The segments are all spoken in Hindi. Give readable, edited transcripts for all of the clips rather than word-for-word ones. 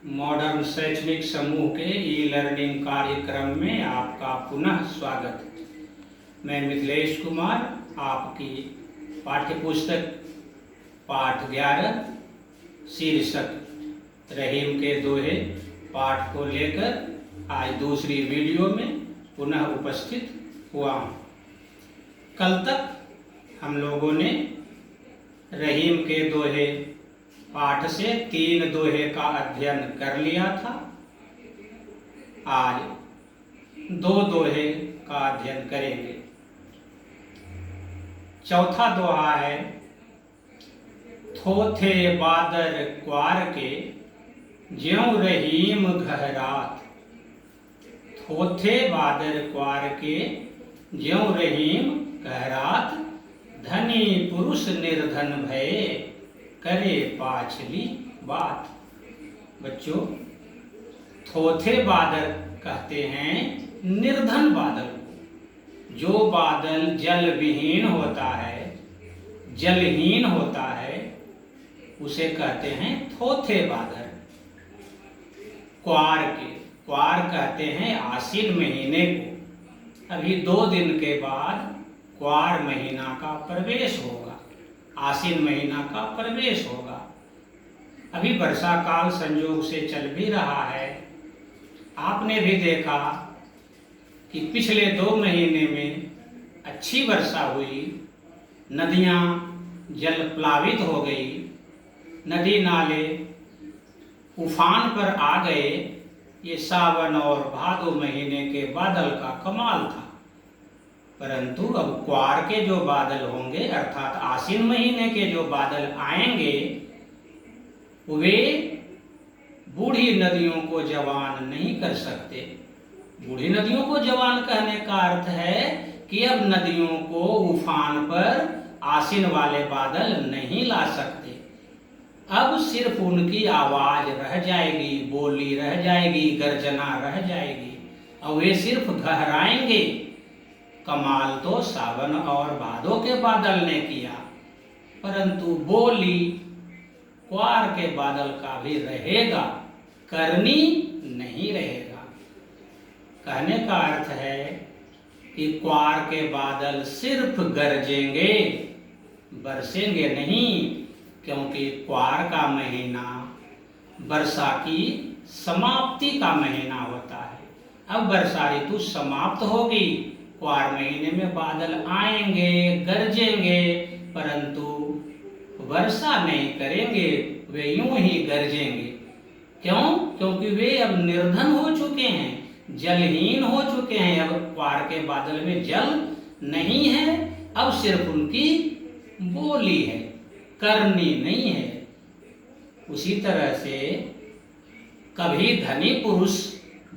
मॉडर्न शैक्षणिक समूह के ई लर्निंग कार्यक्रम में आपका पुनः स्वागत। मैं मिथिलेश कुमार आपकी पाठ्यपुस्तक पाठ 11 शीर्षक रहीम के दोहे पाठ को लेकर आज दूसरी वीडियो में पुनः उपस्थित हुआ हूँ। कल तक हम लोगों ने रहीम के दोहे पाठ से 3 दोहे का अध्ययन कर लिया था। आज 2 दोहे का अध्ययन करेंगे। चौथा दोहा है, थोथे बादर क्वार के ज्यों रहीम घहरात। थोथे बादर क्वार के ज्यों रहीम घहरात। धनी पुरुष निर्धन भये करे पाछली बात। बच्चों, थोथे बादल कहते हैं निर्धन बादल को। जो बादल जल विहीन होता है, जलहीन होता है, उसे कहते हैं थोथे बादल। क्वार कहते हैं आश्विन महीने को। अभी 2 दिन के बाद क्वार महीना का प्रवेश होगा, आश्विन महीना का प्रवेश होगा। अभी वर्षा काल संयोग से चल भी रहा है। आपने भी देखा कि पिछले 2 महीने में अच्छी वर्षा हुई, नदियां जल प्लावित हो गई, नदी नाले उफान पर आ गए। ये सावन और भादो महीने के बादल का कमाल था। परंतु अब क्वार के जो बादल होंगे, अर्थात आश्विन महीने के जो बादल आएंगे, वे बूढ़ी नदियों को जवान नहीं कर सकते। बूढ़ी नदियों को जवान कहने का अर्थ है कि अब नदियों को उफान पर आश्विन वाले बादल नहीं ला सकते। अब सिर्फ उनकी आवाज रह जाएगी, बोली रह जाएगी, गर्जना रह जाएगी, और वे सिर्फ घहराएंगे। कमाल तो सावन और भादो के बादल ने किया, परंतु बोली क्वार के बादल का भी रहेगा, करनी नहीं रहेगा। कहने का अर्थ है कि क्वार के बादल सिर्फ गरजेंगे, बरसेंगे नहीं, क्योंकि क्वार का महीना वर्षा की समाप्ति का महीना होता है। अब वर्षा ऋतु समाप्त होगी, क्वार महीने में बादल आएंगे, गरजेंगे, परंतु वर्षा नहीं करेंगे, वे यूं ही गरजेंगे। क्यों? क्योंकि वे अब निर्धन हो चुके हैं, जलहीन हो चुके हैं। अब क्वार के बादल में जल नहीं है, अब सिर्फ उनकी बोली है, करनी नहीं है। उसी तरह से कभी धनी पुरुष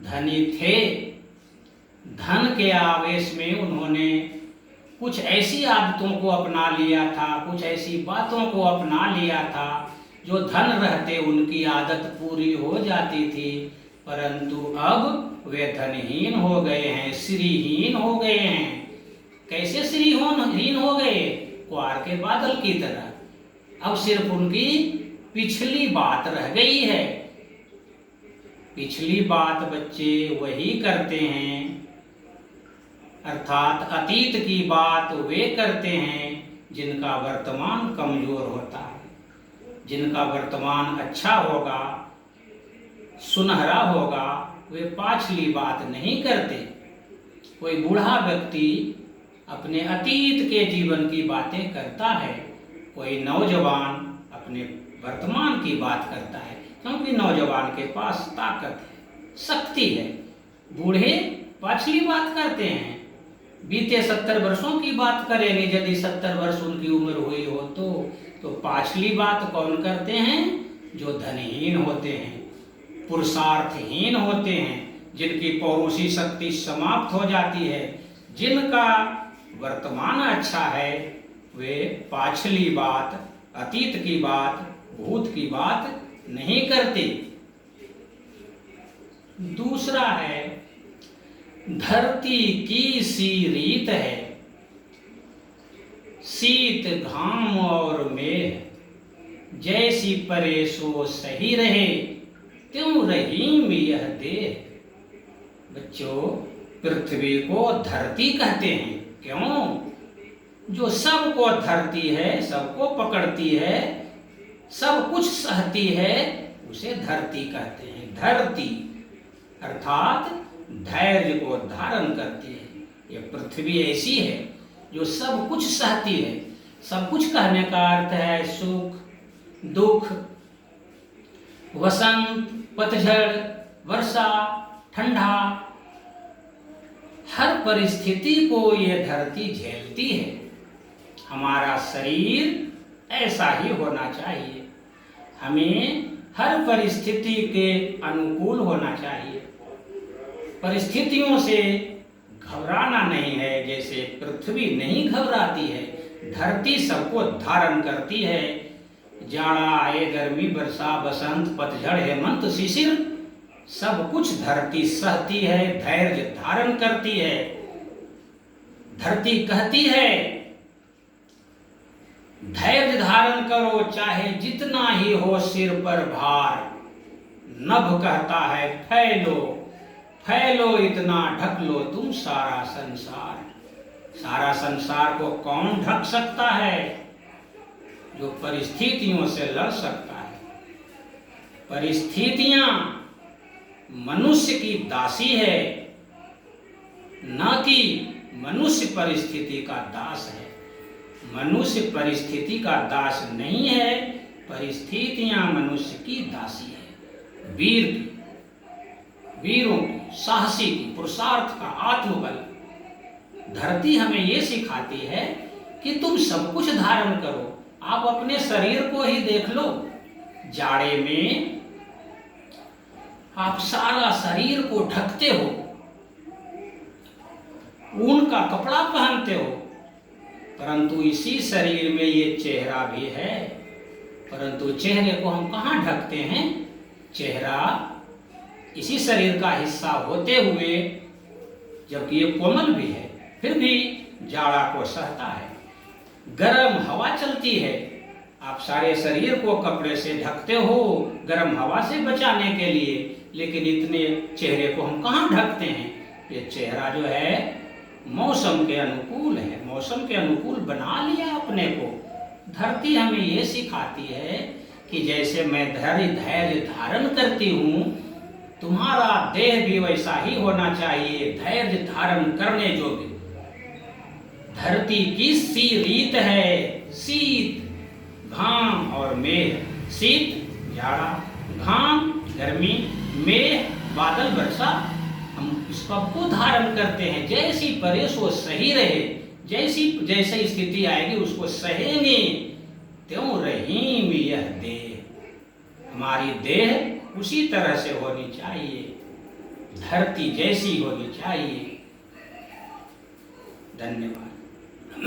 धनी थे, धन के आवेश में उन्होंने कुछ ऐसी आदतों को अपना लिया था, कुछ ऐसी बातों को अपना लिया था जो धन रहते उनकी आदत पूरी हो जाती थी। परंतु अब वे धनहीन हो गए हैं, श्रीहीन हो गए हैं। कैसे श्रीहीन हो गए? क्वार के बादल की तरह। अब सिर्फ उनकी पिछली बात रह गई है। पिछली बात बच्चे वही करते हैं, अर्थात अतीत की बात वे करते हैं जिनका वर्तमान कमजोर होता है। जिनका वर्तमान अच्छा होगा, सुनहरा होगा, वे पाछली बात नहीं करते। कोई बूढ़ा व्यक्ति अपने अतीत के जीवन की बातें करता है, कोई नौजवान अपने वर्तमान की बात करता है, क्योंकि नौजवान के पास ताकत है, शक्ति है। बूढ़े पाछली बात करते हैं, बीते 70 वर्षों की बात करेंगे। यदि 70 वर्ष उनकी उम्र हुई हो तो पाछली बात कौन करते हैं? जो धनहीन होते हैं, पुरुषार्थहीन होते हैं, जिनकी पौरुषी शक्ति समाप्त हो जाती है, जिनका वर्तमान अच्छा है, वे पाछली बात, अतीत की बात, भूत की बात नहीं करते। दूसरा है, धरती की सी रीत है, शीत घाम और मेघ, जैसी परे सो सही रहे। त्यों रहीम यह देह। बच्चों, पृथ्वी को धरती कहते हैं। क्यों? जो सबको धरती है, सबको पकड़ती है, सब कुछ सहती है, उसे धरती कहते हैं। धरती अर्थात धैर्य को धारण करती है। ये पृथ्वी ऐसी है जो सब कुछ सहती है। सब कुछ कहने का अर्थ है सुख, दुख, वसंत, पतझड़, वर्षा, ठंडा, हर परिस्थिति को ये धरती झेलती है। हमारा शरीर ऐसा ही होना चाहिए। हमें हर परिस्थिति के अनुकूल होना चाहिए। परिस्थितियों से घबराना नहीं है। जैसे पृथ्वी नहीं घबराती है, धरती सबको धारण करती है। जाड़ा आए, गर्मी, वर्षा, बसंत, पतझड़, हेमंत, शिशिर, सब कुछ धरती सहती है, धैर्य धारण करती है। धरती कहती है धैर्य धारण करो, चाहे जितना ही हो सिर पर भार। नभ कहता है फैलो, फैलो इतना, ढक लो तुम सारा संसार। सारा संसार को कौन ढक सकता है? जो परिस्थितियों से लड़ सकता है। परिस्थितियां मनुष्य की दासी है, न कि मनुष्य परिस्थिति का दास है। मनुष्य परिस्थिति का दास नहीं है, परिस्थितियां मनुष्य की दासी है। वीर की, वीरों की, साहसी की, पुरुषार्थ का, आत्मबल। धरती हमें ये सिखाती है कि तुम सब कुछ धारण करो। आप अपने शरीर को ही देख लो। जाड़े में आप सारा शरीर को ढकते हो, ऊन का कपड़ा पहनते हो, परंतु इसी शरीर में ये चेहरा भी है। परंतु चेहरे को हम कहाँ ढकते हैं? चेहरा इसी शरीर का हिस्सा होते हुए, जबकि ये कोमल भी है, फिर भी जाड़ा को सहता है। गर्म हवा चलती है, आप सारे शरीर को कपड़े से ढकते हो गर्म हवा से बचाने के लिए, लेकिन इतने चेहरे को हम कहाँ ढकते हैं? ये चेहरा जो है मौसम के अनुकूल है, मौसम के अनुकूल बना लिया अपने को। धरती हमें ये सिखाती है कि जैसे मैं धैर्य धारण करती हूँ, तुम्हारा देह भी वैसा ही होना चाहिए, धैर्य धारण करने योग्य। धरती की सी रीत है, शीत, घाम और मेघ। शीत जड़ा, घाम गर्मी, मेघ बादल वर्षा। हम सबको धारण करते हैं। जैसी परेश वो सही रहे, जैसी स्थिति आएगी उसको सहेंगे। त्यों रहीम यह देह। हमारी देह उसी तरह से होनी चाहिए, धरती जैसी होनी चाहिए। धन्यवाद।